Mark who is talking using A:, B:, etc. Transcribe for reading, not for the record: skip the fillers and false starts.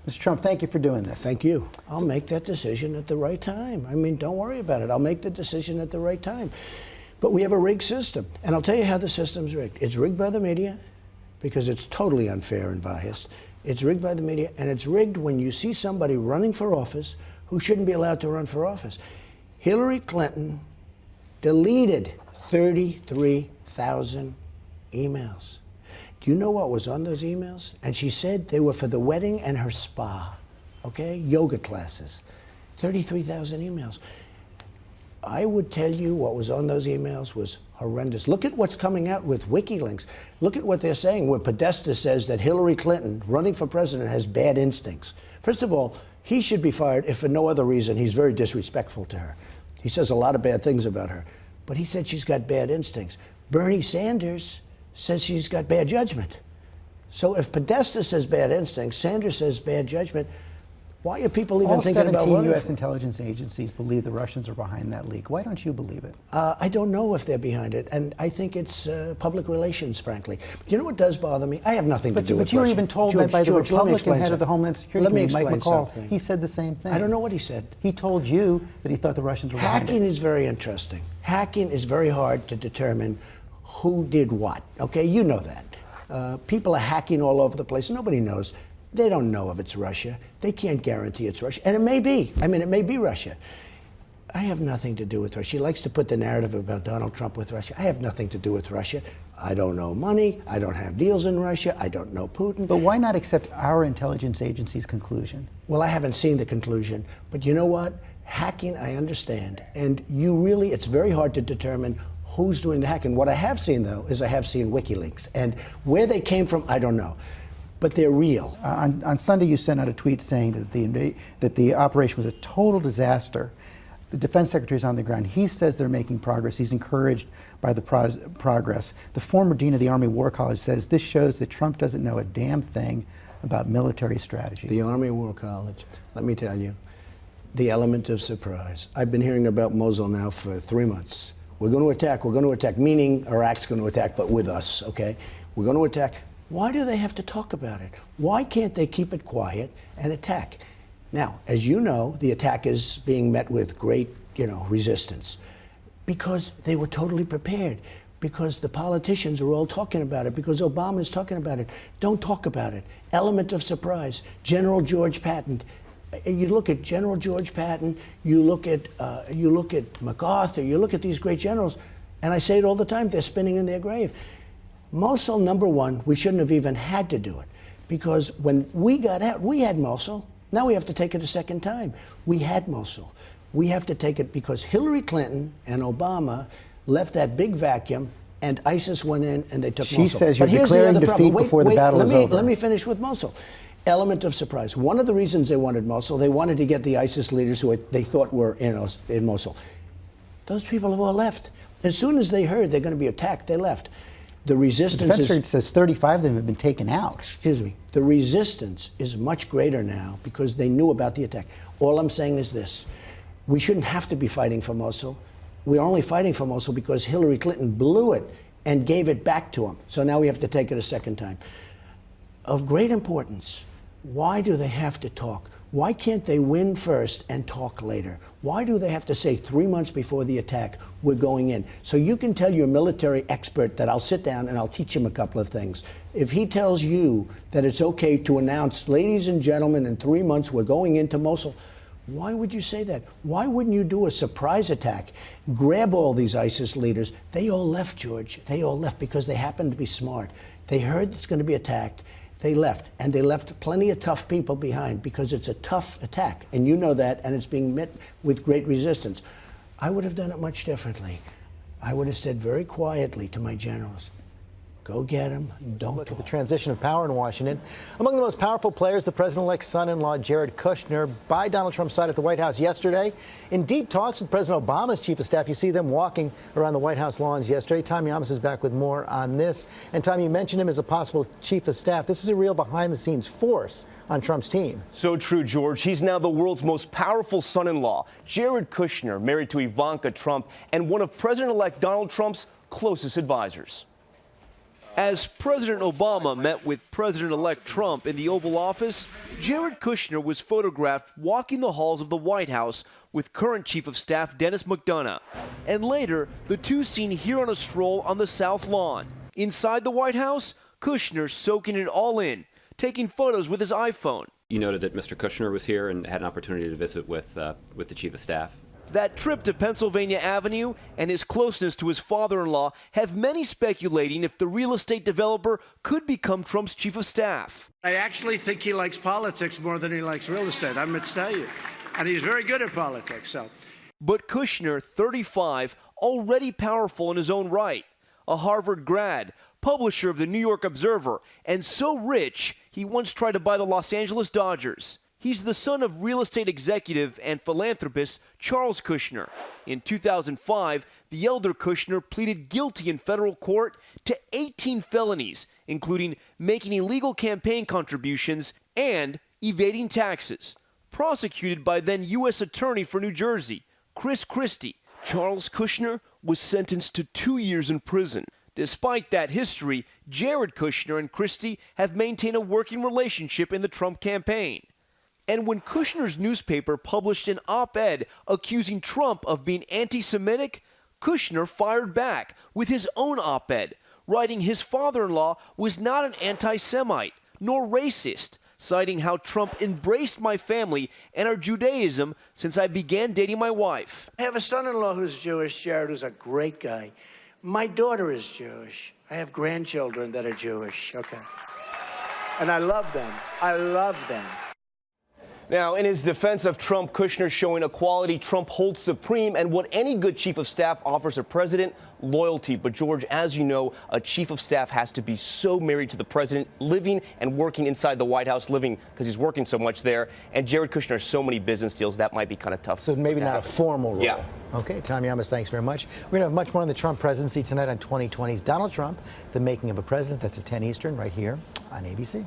A: Mr. Trump, thank you for doing this.
B: Thank you. I'll make that decision at the right time. I mean, don't worry about it. I'll make the decision at the right time. But we have a rigged system. And I'll tell you how the system's rigged. It's rigged by the media because it's totally unfair and biased. It's rigged by the media, and it's rigged when you see somebody running for office who shouldn't be allowed to run for office. Hillary Clinton deleted 33,000 emails. Do you know what was on those emails? And she said they were for the wedding and her spa, okay? Yoga classes. 33,000 emails. I would tell you what was on those emails was horrendous. Look at what's coming out with WikiLeaks. Look at what they're saying, where Podesta says that Hillary Clinton, running for president, has bad instincts. First of all, he should be fired if for no other reason. He's very disrespectful to her. He says a lot of bad things about her. But he said she's got bad instincts. Bernie Sanders says she's got bad judgment. So if Podesta says bad instincts, Sanders says bad judgment, why are people even thinking about running?
A: All 17 U.S. intelligence agencies believe the Russians are behind that leak. Why don't you believe it?
B: I don't know if they're behind it, and I think it's public relations, frankly. But you know what does bother me? I have nothing to do with Russia.
A: But you were even told that by the Republican head of the Homeland Security Committee, Mike McCall. He said the same thing.
B: I don't know what he said.
A: He told you that he thought the Russians were behind it.
B: Hacking is very interesting. Hacking is very hard to determine who did what, okay? You know that. People are hacking all over the place. Nobody knows. They don't know if it's Russia. They can't guarantee it's Russia. And it may be. I mean, it may be Russia. I have nothing to do with Russia. She likes to put the narrative about Donald Trump with Russia. I have nothing to do with Russia. I don't know money. I don't have deals in Russia. I don't know Putin.
A: But why not accept our intelligence agency's conclusion?
B: Well, I haven't seen the conclusion. But you know what? Hacking, I understand. And you really, it's very hard to determine who's doing the hacking. What I have seen, though, is I have seen WikiLeaks. And where they came from, I don't know. But they're real.
A: On Sunday, you sent out a tweet saying that the operation was a total disaster. The defense secretary's on the ground. He says they're making progress. He's encouraged by the progress. The former dean of the Army War College says this shows that Trump doesn't know a damn thing about military strategy.
B: The Army War College, let me tell you, the element of surprise. I've been hearing about Mosul now for 3 months. We're going to attack, meaning Iraq's going to attack, but with us, okay? We're going to attack. Why do they have to talk about it? Why can't they keep it quiet and attack? Now, as you know, the attack is being met with great, resistance because they were totally prepared, because the politicians are all talking about it, because Obama's talking about it. Don't talk about it. Element of surprise. General Patton. You look at General George Patton, you look at MacArthur, you look at these great generals, and I say it all the time, they're spinning in their grave. Mosul, number one, we shouldn't have even had to do it, because when we got out, we had Mosul. Now we have to take it a second time. We had Mosul. We have to take it because Hillary Clinton and Obama left that big vacuum, and ISIS went in and they took Mosul.
A: She says you're declaring defeat before the battle is over.
B: Let me finish with Mosul. Element of surprise. One of the reasons they wanted Mosul, they wanted to get the ISIS leaders who they thought were in Mosul. Those people have all left. As soon as they heard they're going to be attacked, they left. The resistance
A: the defense secretary says 35 of them have been taken out.
B: Excuse me. The resistance is much greater now because they knew about the attack. All I'm saying is this. We shouldn't have to be fighting for Mosul. We're only fighting for Mosul because Hillary Clinton blew it and gave it back to them. So now we have to take it a second time. Of great importance, why do they have to talk? Why can't they win first and talk later? Why do they have to say 3 months before the attack, we're going in? So you can tell your military expert that I'll sit down and I'll teach him a couple of things. If he tells you that it's okay to announce, ladies and gentlemen, in 3 months we're going into Mosul, why would you say that? Why wouldn't you do a surprise attack? Grab all these ISIS leaders. They all left, George. They all left because they happened to be smart. They heard it's going to be attacked. They left, and they left plenty of tough people behind because it's a tough attack, and you know that, and it's being met with great resistance. I would have done it much differently. I would have said very quietly to my generals, go get him, don't
C: Look
B: talk.
C: at the transition of power in Washington. Among the most powerful players, the president-elect's son-in-law, Jared Kushner, by Donald Trump's side at the White House yesterday. In deep talks with President Obama's chief of staff, you see them walking around the White House lawns yesterday. Tom Yamas is back with more on this. And Tom, you mentioned him as a possible chief of staff. This is a real behind-the-scenes force on Trump's team.
D: So true, George. He's now the world's most powerful son-in-law. Jared Kushner, married to Ivanka Trump, and one of President-elect Donald Trump's closest advisors.
E: As President Obama met with President-elect Trump in the Oval Office, Jared Kushner was photographed walking the halls of the White House with current Chief of Staff Dennis McDonough. And later, the two seen here on a stroll on the South Lawn. Inside the White House, Kushner soaking it all in, taking photos with his iPhone.
F: You noted that Mr. Kushner was here and had an opportunity to visit with the Chief of Staff.
E: That trip to Pennsylvania Avenue and his closeness to his father-in-law have many speculating if the real estate developer could become Trump's chief of staff.
G: I actually think he likes politics more than he likes real estate, I must tell you. And he's very good at politics, so.
E: But Kushner, 35, already powerful in his own right, a Harvard grad, publisher of the New York Observer, and so rich he once tried to buy the Los Angeles Dodgers. He's the son of real estate executive and philanthropist Charles Kushner. In 2005, the elder Kushner pleaded guilty in federal court to 18 felonies, including making illegal campaign contributions and evading taxes. Prosecuted by then U.S. Attorney for New Jersey, Chris Christie, Charles Kushner was sentenced to 2 years in prison. Despite that history, Jared Kushner and Christie have maintained a working relationship in the Trump campaign. And when Kushner's newspaper published an op-ed accusing Trump of being anti-Semitic, Kushner fired back with his own op-ed, writing his father-in-law was not an anti-Semite nor racist, citing how Trump embraced my family and our Judaism since I began dating my wife.
G: I have a son-in-law who's Jewish, Jared, who's a great guy. My daughter is Jewish. I have grandchildren that are Jewish, okay? And I love them. I love them.
D: Now, in his defense of Trump, Kushner showing a quality Trump holds supreme and what any good chief of staff offers a president, loyalty. But, George, as you know, a chief of staff has to be so married to the president, living and working inside the White House, living because he's working so much there. And Jared Kushner has so many business deals, that might be kind of tough.
C: So maybe not a formal role.
D: Yeah.
C: Okay, Tom Llamas, thanks very much. We're going to have much more on the Trump presidency tonight on 2020's Donald Trump, The Making of a President. That's at 10 Eastern right here on ABC.